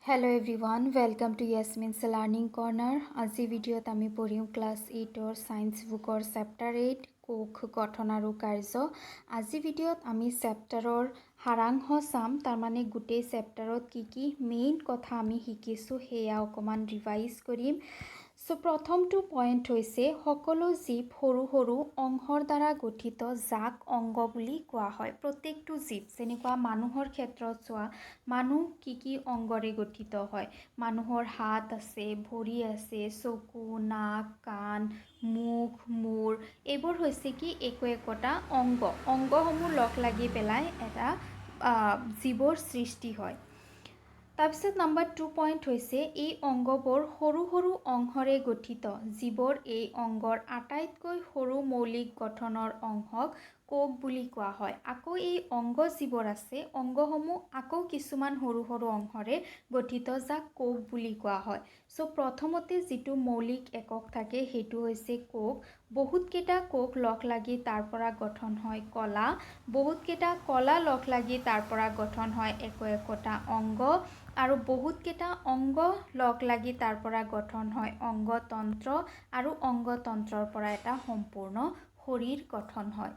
Hello everyone, welcome to Yasmin's Learning Corner. আজি ভিডিঅ'ত আমি পঢ়িম ক্লাছ 8ৰ সায়েন্স বুকৰ চেপ্টাৰ 8 কোষ গঠন আৰু কাৰ্য। আজি ভিডিঅ'ত আমি চেপ্টাৰৰ সাৰাংশ চাম, তাৰ মানে গোটেই চেপ্টাৰত কি মেইন কথা আমি শিকিছোঁ সেয়া অকমান ৰিভাইজ কৰিম। সো প্ৰথমটো পইণ্ট হৈছে সকলো জীৱ সৰু সৰু অংশৰ দ্বাৰা গঠিত যাক অংগ বুলি কোৱা হয়। প্ৰত্যেকটো জীৱ যেনেকুৱা মানুহৰ ক্ষেত্ৰত চোৱা, মানুহ কি অংগৰে গঠিত হয়। মানুহৰ হাত আছে, ভৰি আছে, চকু, নাক, কাণ, মুখ, মূৰ, এইবোৰ হৈছে কি একোটা অংগসমূহ লগ লাগি পেলাই এটা জীৱৰ সৃষ্টি হয়। তাৰপিছত নম্বৰ 2 পইণ্ট হৈছে এই অংগবোৰ সৰু সৰু অংশৰে গঠিত। জীৱৰ এই অংগৰ আটাইতকৈ সৰু মৌলিক গঠনৰ অংশক কোষ বুলি কোৱা হয়। আকৌ এই অংগ জীৱৰ আছে, অংগসমূহ আকৌ কিছুমান সৰু সৰু অংশৰে গঠিত যাক কোষ বুলি কোৱা হয়। সো প্ৰথমতে যিটো মৌলিক একক থাকে সেইটো হৈছে কোষ। বহুতকেইটা কোষ লগ লাগি তাৰ পৰা গঠন হয় কলা। বহুতকেইটা কলা লগ লাগি তাৰ পৰা গঠন হয় একোটা অংগ। আৰু বহুতকেইটা অংগ লগ লাগি তাৰ পৰা গঠন হয় অংগতন্ত্ৰ, আৰু অংগতন্ত্ৰৰ পৰা এটা সম্পূৰ্ণ শৰীৰ গঠন হয়।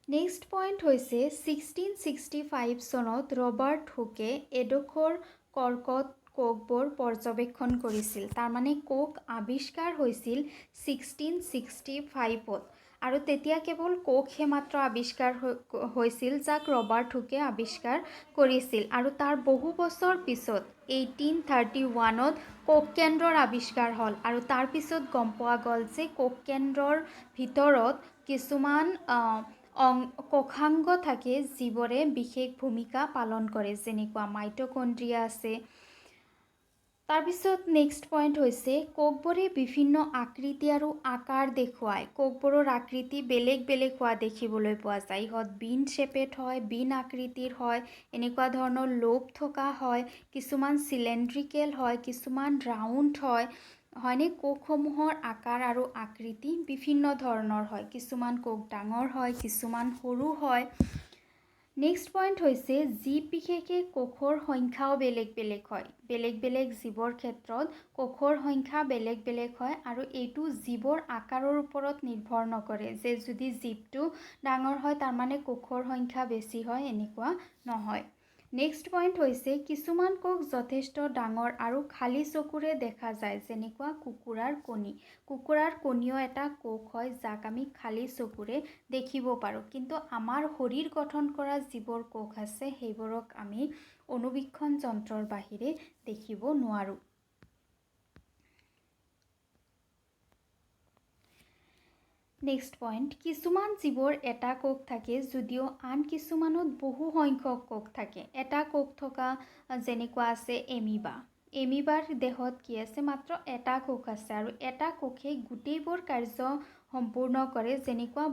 নেক্সট পইণ্ট হৈছে 1665 চনত ৰবাৰ্ট হুকে এডোখৰ কৰ্কট কোষবোৰ পৰ্যবেক্ষণ কৰিছিল। তাৰমানে কোষ আৱিষ্কাৰ হৈছিল 1665ত, আৰু তেতিয়া কেৱল কোষহে মাত্ৰ আৱিষ্কাৰ হৈছিল যাক ৰবাৰ্ট হুকে আৱিষ্কাৰ কৰিছিল। আৰু তাৰ বহু বছৰ পিছত 1831ত কোষ কেন্দ্ৰৰ আৱিষ্কাৰ হ'ল, আৰু তাৰ পিছত গম পোৱা গ'ল যে কোষ কেন্দ্ৰৰ ভিতৰত কিছুমান কোষাংগ থাকে যিবোৰে বিশেষ ভূমিকা পালন কৰে, যেনেকুৱা মাইটকণ্ড্ৰিয়া আছে। তাৰপিছত নেক্সট পইণ্ট হৈছে কোষবোৰে বিভিন্ন আকৃতি আৰু আকাৰ দেখুৱায়। কোষবোৰৰ আকৃতি বেলেগ বেলেগ হোৱা দেখিবলৈ পোৱা যায়। ইহঁত বিন শ্বেপেড হয়, বিন আকৃতিৰ হয়, এনেকুৱা ধৰণৰ লোভ থকা হয়, কিছুমান চিলিণ্ড্ৰিকেল হয়, কিছুমান ৰাউণ্ড হয়, হয়নে? কোষসমূহৰ আকাৰ আৰু আকৃতি বিভিন্ন ধৰণৰ হয়। কিছুমান কোষ ডাঙৰ হয়, কিছুমান সৰু হয়। নেক্সট পইণ্ট হৈছে জীৱ বিশেষে কোষৰ সংখ্যাও বেলেগ বেলেগ হয়। বেলেগ বেলেগ জীৱৰ ক্ষেত্ৰত কোষৰ সংখ্যা বেলেগ বেলেগ হয়, আৰু এইটো জীৱৰ আকাৰৰ ওপৰত নিৰ্ভৰ নকৰে যে যদি জীৱটো ডাঙৰ হয় তাৰমানে কোষৰ সংখ্যা বেছি হয়, এনেকুৱা নহয়। নেক্সট পইণ্ট হৈছে কিছুমান কোষ যথেষ্ট ডাঙৰ আৰু খালী চকুৰে দেখা যায়, যেনেকুৱা কুকুৰাৰ কণী। কুকুৰাৰ কণীও এটা কোষ হয় যাক আমি খালী চকুৰে দেখিব পাৰোঁ, কিন্তু আমাৰ শৰীৰ গঠন কৰা যিবোৰ কোষ আছে সেইবোৰক আমি অনুবীক্ষণ যন্ত্ৰৰ বাহিৰে দেখিব নোৱাৰোঁ। নেক্সট পইণ্ট কিছুমান জীৱৰ এটা কোষ থাকে যদিও আন কিছুমানত বহু সংখ্যক কোষ থাকে। এটা কোষ থকা যেনেকুৱা আছে এমিবা। এমিবাৰ দেহত কি আছে? মাত্ৰ এটা কোষ আছে, আৰু এটা কোষে গোটেইবোৰ কাৰ্য সম্পূৰ্ণ কৰে, যেনেকুৱা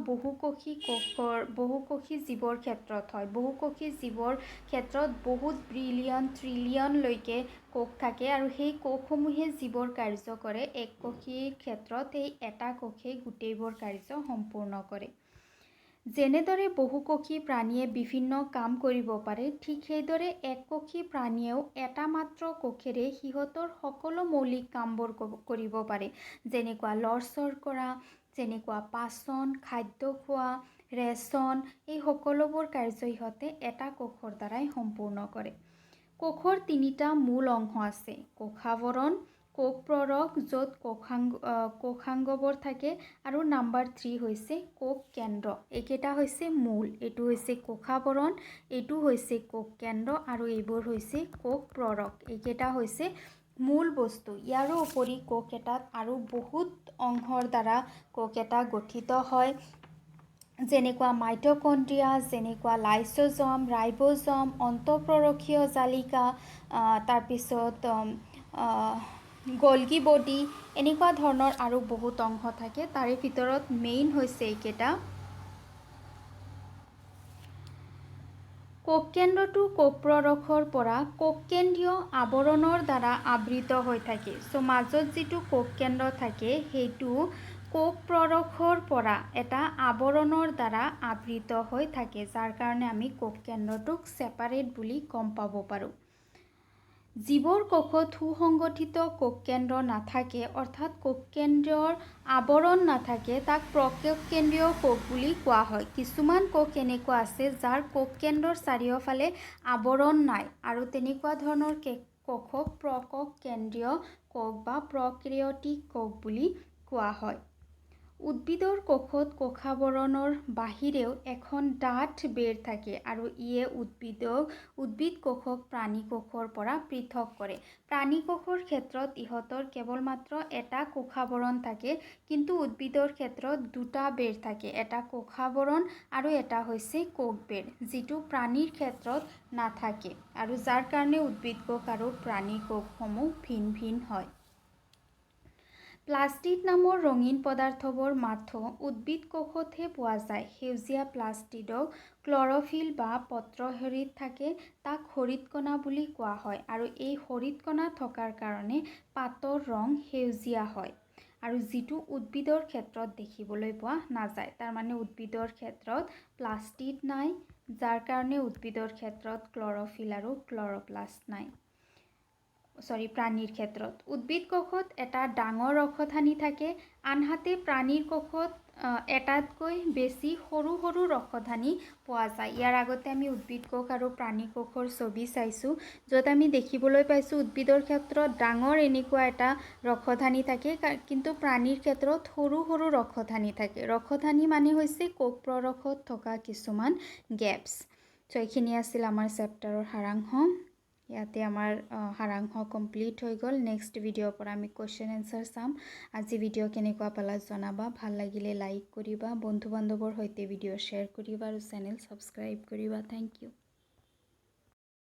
বহুকোষী জীৱৰ ক্ষেত্ৰত হয়। বহুকোষী জীৱৰ ক্ষেত্ৰত বহুত ট্ৰিলিয়নলৈকে কোষ থাকে, আৰু সেই কোষসমূহে জীৱৰ কাৰ্য কৰে। এককোষীৰ ক্ষেত্ৰত এই এটা কোষে গোটেইবোৰ কাৰ্য সম্পূৰ্ণ কৰে। যেনেদৰে বহুকোষী প্ৰাণীয়ে বিভিন্ন কাম কৰিব পাৰে, ঠিক সেইদৰে এককোষী প্ৰাণীয়েও এটা মাত্ৰ কোষেৰে সিহঁতৰ সকলো মৌলিক কামবোৰ কৰিব পাৰে, যেনেকুৱা লৰচৰ কৰা, যেনেকুৱা পাচন, খাদ্য খোৱা, ৰেচন, এই সকলোবোৰ কাৰ্য ইহঁতে এটা কোষৰ দ্বাৰাই সম্পূৰ্ণ কৰে। কোষৰ তিনিটা মূল অংশ আছে: কোষাৱৰণ, কোষ প্ৰৰক য'ত কোষাংগবোৰ থাকে, আৰু নম্বৰ 3 হৈছে কোষ কেন্দ্ৰ। এইকেইটা হৈছে মূল। এইটো হৈছে কোষাৱৰণ, এইটো হৈছে কোষ কেন্দ্ৰ, আৰু এইবোৰ হৈছে কোষ প্ৰৰক। এইকেইটা হৈছে মূল বস্তু। ইয়াৰো উপৰি কোষ এটাত আৰু বহুত অংশৰ দ্বাৰা কোষ এটা গঠিত হয়, যেনেকুৱা মাইটকণ্ড্ৰিয়া, যেনেকুৱা লাইচোজম, ৰাইবোজম, অন্তঃপ্ৰৰখীয় জালিকা, তাৰপিছত গল্গি বডি, এনেকুৱা ধৰণৰ আৰু বহুত অংশ থাকে। তাৰে ভিতৰত মেইন হৈছে এইকেইটা। কোষকেন্দ্ৰটো কোষ প্ৰৰখৰ পৰা কোষকেন্দ্ৰীয় আৱৰণৰ দ্বাৰা আবৃত হৈ থাকে। সো মাজত যিটো কোষকেন্দ্ৰ থাকে সেইটো কোষ প্ৰৰখৰ পৰা এটা আৱৰণৰ দ্বাৰা আবৃত হৈ থাকে, যাৰ কাৰণে আমি কোষ কেন্দ্ৰটোক ছেপাৰেট বুলি গম পাব পাৰোঁ। যিবোৰ কোষত সুসংগঠিত কোষ কেন্দ্ৰ নাথাকে, অৰ্থাৎ কোষ কেন্দ্ৰৰ আৱৰণ নাথাকে, তাক প্ৰকোষ কেন্দ্ৰীয় কোষ বুলি কোৱা হয়। কিছুমান কোষ এনেকুৱা আছে যাৰ কোষ কেন্দ্ৰৰ চাৰিওফালে আৱৰণ নাই, আৰু তেনেকুৱা ধৰণৰ কোষক প্ৰকোষ কেন্দ্ৰীয় কোষ বা প্ৰক্ৰিয়টিক কোষ বুলি কোৱা হয়। উদ্ভিদৰ কোষত কোষাৱৰণৰ বাহিৰেও এখন ডাঠ বেৰ থাকে, আৰু ইয়ে উদ্ভিদ কোষক প্ৰাণী কোষৰ পৰা পৃথক কৰে। প্ৰাণী কোষৰ ক্ষেত্ৰত ইহঁতৰ কেৱল মাত্ৰ এটা কোষাৱৰণ থাকে, কিন্তু উদ্ভিদৰ ক্ষেত্ৰত দুটা বেৰ থাকে, এটা কোষাৱৰণ আৰু এটা হৈছে কোষ বেৰ, যিটো প্ৰাণীৰ ক্ষেত্ৰত নাথাকে, আৰু যাৰ কাৰণে উদ্ভিদ কোষ আৰু প্ৰাণী কোষসমূহ ভিন ভিন হয়। প্লাষ্টিড নামৰ ৰঙীন পদাৰ্থবোৰ মাথো উদ্ভিদ কোষতহে পোৱা যায়। সেউজীয়া প্লাষ্টিডক ক্লৰ'ফিল বা পত্ৰহৰিত থাকে, তাক হৰিতকণা বুলি কোৱা হয়, আৰু এই হৰিতকণা থকাৰ কাৰণে পাতৰ ৰং সেউজীয়া হয়, আৰু যিটো উদ্ভিদৰ ক্ষেত্ৰত দেখিবলৈ পোৱা নাযায়। তাৰমানে উদ্ভিদৰ ক্ষেত্ৰত প্লাষ্টিড নাই, যাৰ কাৰণে উদ্ভিদৰ ক্ষেত্ৰত ক্লৰ'ফিল আৰু ক্লৰ'প্লাষ্ট নাই। প্ৰাণীৰ ক্ষেত্ৰত উদ্ভিদ কোষত এটা ডাঙৰ ৰসধানী থাকে, আনহাতে প্ৰাণীৰ কোষত এটাতকৈ বেছি সৰু সৰু ৰসধানী পোৱা যায়। ইয়াৰ আগতে আমি উদ্ভিদ কোষ আৰু প্ৰাণী কোষৰ ছবি চাইছোঁ, য'ত আমি দেখিবলৈ পাইছোঁ উদ্ভিদৰ ক্ষেত্ৰত ডাঙৰ এনেকুৱা এটা ৰসধানী থাকে, কিন্তু প্ৰাণীৰ ক্ষেত্ৰত সৰু সৰু ৰসধানী থাকে। ৰসধানী মানে হৈছে কোষ প্ৰৰখত থকা কিছুমান গেপছ। এইখিনি আছিল আমাৰ চেপ্টাৰৰ সাৰাংশ। ইয়াতে আমাৰ সাৰাংশ কমপ্লিট হৈ গ'ল। নেক্সট ভিডিঅ'ৰ পৰা আমি কুৱেশ্যন এনচাৰ চাম। আজি ভিডিঅ' কেনেকুৱা পালা জনাবা, ভাল লাগিলে লাইক কৰিবা, বন্ধু বান্ধৱৰ সৈতে ভিডিঅ' শ্বেয়াৰ কৰিবা, আৰু চেনেল ছাবস্ক্ৰাইব কৰিবা। Thank U.